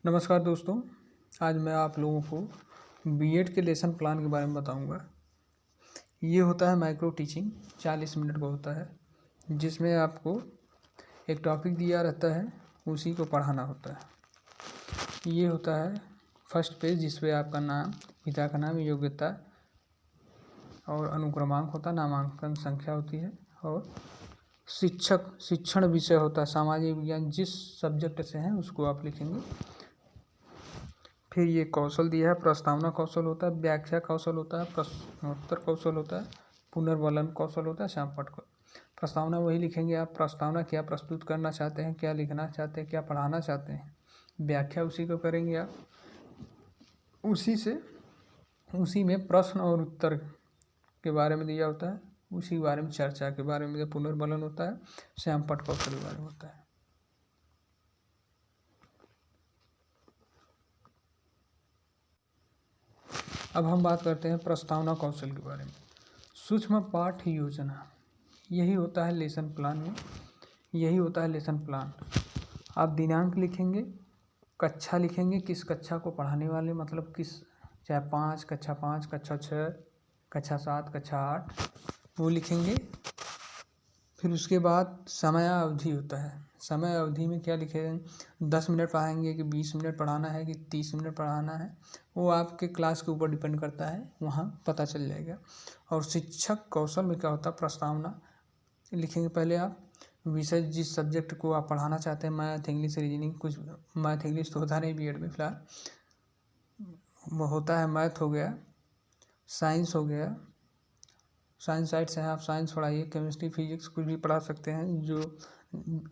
नमस्कार दोस्तों, आज मैं आप लोगों को बीएड के लेसन प्लान के बारे में बताऊंगा। ये होता है माइक्रो टीचिंग, 40 मिनट का होता है, जिसमें आपको एक टॉपिक दिया रहता है, उसी को पढ़ाना होता है। ये होता है फर्स्ट पेज, जिसपे आपका नाम, पिता का नाम, योग्यता और अनुक्रमांक होता है, नामांकन संख्या होती है और शिक्षण विषय होता है, सामाजिक विज्ञान। जिस सब्जेक्ट से हैं उसको आप लिखेंगे। फिर ये कौशल दिया है, प्रस्तावना कौशल होता है, व्याख्या कौशल होता है, प्रश्नोत्तर कौशल होता है, पुनर्वलन कौशल होता है, श्यामपट्ट कौशल। प्रस्तावना वही लिखेंगे आप, प्रस्तावना क्या प्रस्तुत करना चाहते हैं, क्या लिखना चाहते हैं, क्या पढ़ाना चाहते हैं। व्याख्या उसी को करेंगे आप, उसी में प्रश्न और उत्तर के बारे में दिया होता है, उसी बारे में चर्चा के बारे में पुनर्वलन होता है, श्यामपट्ट कौशल के बारे में होता है। अब हम बात करते हैं प्रस्तावना कौशल के बारे में। सूक्ष्म पाठ योजना, यही होता है लेसन प्लान में, यही होता है लेसन प्लान। आप दिनांक लिखेंगे, कक्षा लिखेंगे, किस कक्षा को पढ़ाने वाले, मतलब किस, चाहे 5, कक्षा 5, कक्षा 6, कक्षा 7, कक्षा 8, वो लिखेंगे। फिर उसके बाद समय अवधि होता है, समय अवधि में क्या लिखेंगे, 10 मिनट पढ़ाएंगे कि 20 मिनट पढ़ाना है कि 30 मिनट पढ़ाना है, वो आपके क्लास के ऊपर डिपेंड करता है, वहाँ पता चल जाएगा। और शिक्षक कौशल में क्या होता है, प्रस्तावना लिखेंगे पहले आप, विषय जिस सब्जेक्ट को आप पढ़ाना चाहते हैं, मैथ, इंग्लिश, रीजनिंग, कुछ मैथ इंग्लिश तो होता नहीं बीएड में फिलहाल, वो होता है मैथ हो गया, साइंस हो गया, साइंस साइड से आप साइंस पढ़ाइए, केमिस्ट्री, फिजिक्स कुछ भी पढ़ा सकते हैं जो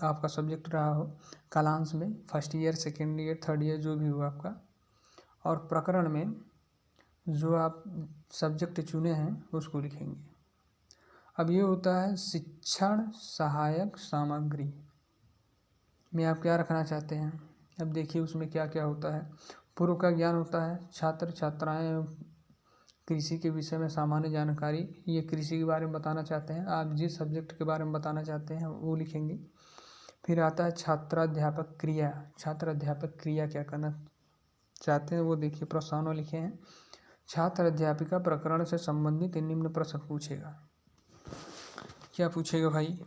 आपका सब्जेक्ट रहा हो कालांश में, first year, second year, third year, जो भी हो आपका। और प्रकरण में जो आप सब्जेक्ट चुने हैं उसको लिखेंगे। अब ये होता है शिक्षण सहायक सामग्री में आप क्या रखना चाहते हैं। अब देखिए उसमें क्या क्या होता है। पूर्व का ज्ञान होता है, छात्र छात्राएं कृषि के विषय में सामान्य जानकारी, ये कृषि के बारे में बताना चाहते हैं, आप जिस सब्जेक्ट के बारे में बताना चाहते हैं वो लिखेंगे। फिर आता है छात्राध्यापक क्रिया, छात्र अध्यापक क्रिया क्या करना चाहते हैं वो देखिए, प्रस्तावना लिखे हैं। छात्र अध्यापिका प्रकरण से संबंधित निम्न प्रश्न पूछेगा। क्या पूछेगा भाई,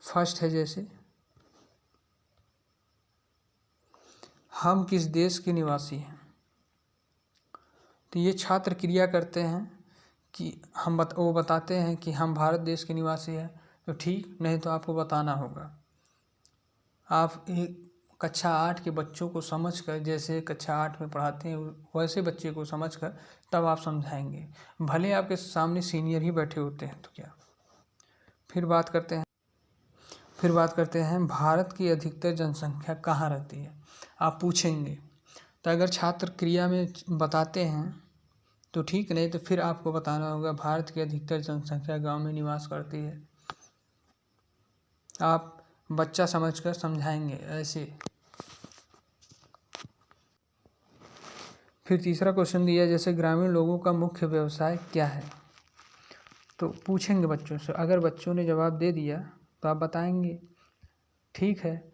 फर्स्ट है जैसे हम किस देश के निवासी हैं, तो ये छात्र क्रिया करते हैं कि वो बताते हैं कि हम भारत देश के निवासी हैं, तो ठीक, नहीं तो आपको बताना होगा। आप एक कक्षा 8 के बच्चों को समझकर, जैसे कक्षा 8 में पढ़ाते हैं वैसे बच्चे को समझकर तब आप समझाएंगे, भले आपके सामने सीनियर ही बैठे होते हैं तो क्या। फिर बात करते हैं भारत की अधिकतर जनसंख्या कहाँ रहती है, आप पूछेंगे। तो अगर छात्र क्रिया में बताते हैं तो ठीक, नहीं तो फिर आपको बताना होगा भारत की अधिकतर जनसंख्या गांव में निवास करती है। आप बच्चा समझकर समझाएंगे ऐसे। फिर तीसरा क्वेश्चन दिया, जैसे ग्रामीण लोगों का मुख्य व्यवसाय क्या है, तो पूछेंगे बच्चों से। अगर बच्चों ने जवाब दे दिया तो आप बताएंगे, ठीक है,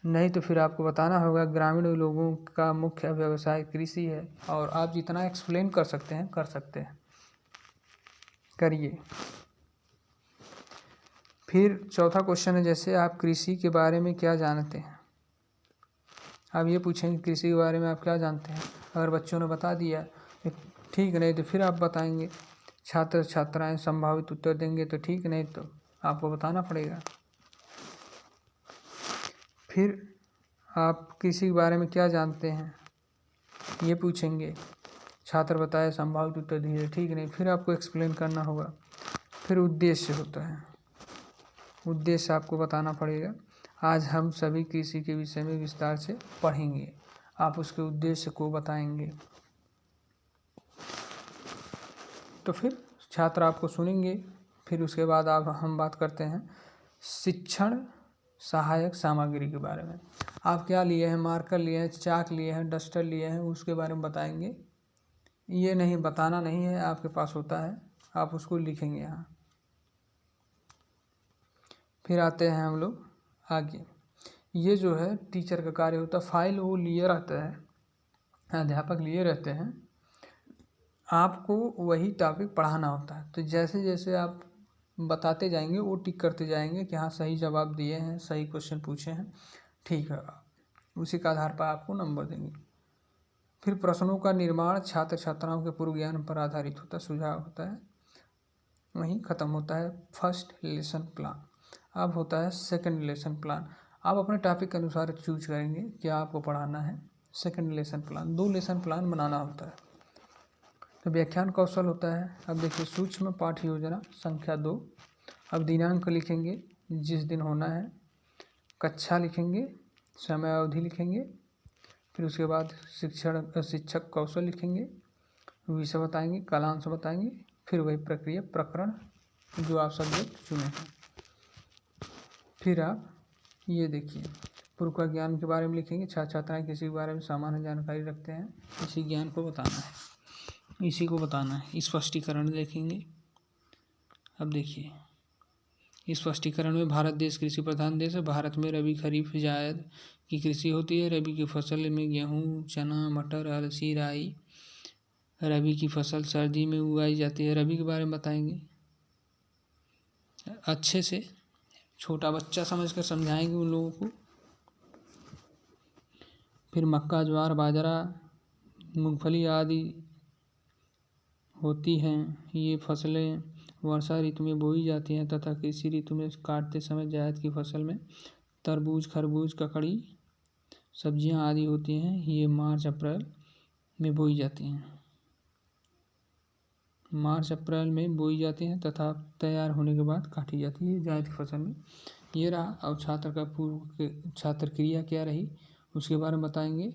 नहीं तो फिर आपको बताना होगा ग्रामीण लोगों का मुख्य व्यवसाय कृषि है। और आप जितना एक्सप्लेन कर सकते हैं करिए। फिर चौथा क्वेश्चन है, जैसे आप कृषि के बारे में क्या जानते हैं, आप ये पूछेंगे कृषि के बारे में आप क्या जानते हैं। अगर बच्चों ने बता दिया ठीक, नहीं तो फिर आप बताएंगे। छात्र छात्राएं संभावित उत्तर देंगे तो ठीक, नहीं तो आपको बताना पड़ेगा। फिर आप कृषि के बारे में क्या जानते हैं ये पूछेंगे, छात्र बताए, संभावित उत्तर दिए, ठीक, नहीं, फिर आपको एक्सप्लेन करना होगा। फिर उद्देश्य होता है, उद्देश्य आपको बताना पड़ेगा। आज हम सभी कृषि के विषय में विस्तार से पढ़ेंगे, आप उसके उद्देश्य को बताएंगे। तो फिर छात्र आपको सुनेंगे। फिर उसके बाद हम बात करते हैं शिक्षण सहायक सामग्री के बारे में। आप क्या लिए हैं, मार्कर लिए हैं, चाक लिए हैं, डस्टर लिए हैं, उसके बारे में बताएंगे। ये नहीं बताना नहीं है, आपके पास होता है, आप उसको लिखेंगे यहाँ। फिर आते हैं हम लोग आगे। ये जो है टीचर का कार्य होता है, फाइल वो लिए रहता है, अध्यापक लिए रहते हैं, आपको वही टॉपिक पढ़ाना होता है। तो जैसे जैसे आप बताते जाएंगे वो टिक करते जाएंगे कि हाँ सही जवाब दिए हैं, सही क्वेश्चन पूछे हैं, ठीक है, उसी के आधार पर आपको नंबर देंगे। फिर प्रश्नों का निर्माण छात्र छात्राओं के पूर्व ज्ञान पर आधारित होता है, सुझाव होता है, वहीं ख़त्म होता है फर्स्ट लेसन प्लान। अब होता है सेकंड लेसन प्लान। आप अपने टॉपिक के अनुसार चूज करेंगे क्या आपको पढ़ाना है। Second lesson plan, 2 lesson plan बनाना होता है। तो व्याख्यान कौशल होता है। अब देखिए सूक्ष्म पाठ्य योजना संख्या 2। अब दिनांक लिखेंगे, जिस दिन होना है, कक्षा लिखेंगे, समय अवधि लिखेंगे, फिर उसके बाद शिक्षक कौशल लिखेंगे, विषय बताएंगे, कालांश बताएंगे, फिर वही प्रक्रिया प्रकरण जो आप सब्जेक्ट चुने हैं। फिर आप ये देखिए पूर्व का ज्ञान के बारे में लिखेंगे, छात्र छात्राएँ किसी के बारे में सामान्य जानकारी रखते हैं, इसी ज्ञान को बताना है, इसी को बताना है। स्पष्टीकरण देखेंगे। अब देखिए स्पष्टीकरण में भारत देश कृषि प्रधान देश है। भारत में रबी खरीफ जायद की कृषि होती है। रबी की फसल में गेहूँ, चना, मटर, अलसी, राई। रबी की फसल सर्दी में उगाई जाती है। रबी के बारे में बताएंगे, अच्छे से छोटा बच्चा समझकर समझाएंगे उन लोगों को। फिर मक्का, ज्वार, बाजरा, मूंगफली आदि होती हैं। ये फसलें वर्षा ऋतु में बोई जाती हैं तथा कृषि ऋतु में काटते समय जायद की फसल में तरबूज, खरबूज, ककड़ी, सब्जियां आदि होती हैं। ये मार्च अप्रैल में बोई जाती हैं। मार्च अप्रैल में बोई जाती हैं तथा तैयार होने के बाद काटी जाती है जायद की फसल में। ये रहा। अब छात्र का पूर्व छात्र क्रिया क्या रही उसके बारे में बताएंगे।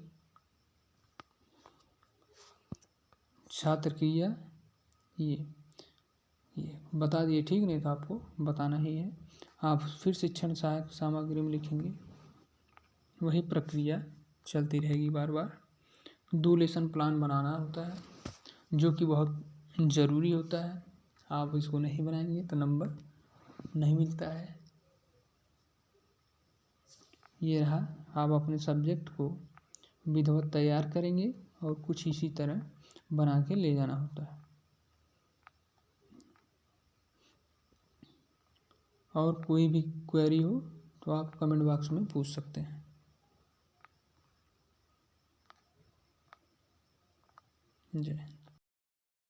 छात्र क्रिया ये बता दिए, ठीक नहीं था, आपको बताना ही है। आप फिर शिक्षण सहायक सामग्री में लिखेंगे, वही प्रक्रिया चलती रहेगी बार बार। 2 लेसन प्लान बनाना होता है जो कि बहुत ज़रूरी होता है। आप इसको नहीं बनाएंगे तो नंबर नहीं मिलता है। ये रहा। आप अपने सब्जेक्ट को विधिवत तैयार करेंगे और कुछ इसी तरह बना के ले जाना होता है। और कोई भी क्वेरी हो तो आप कमेंट बॉक्स में पूछ सकते हैं। जय।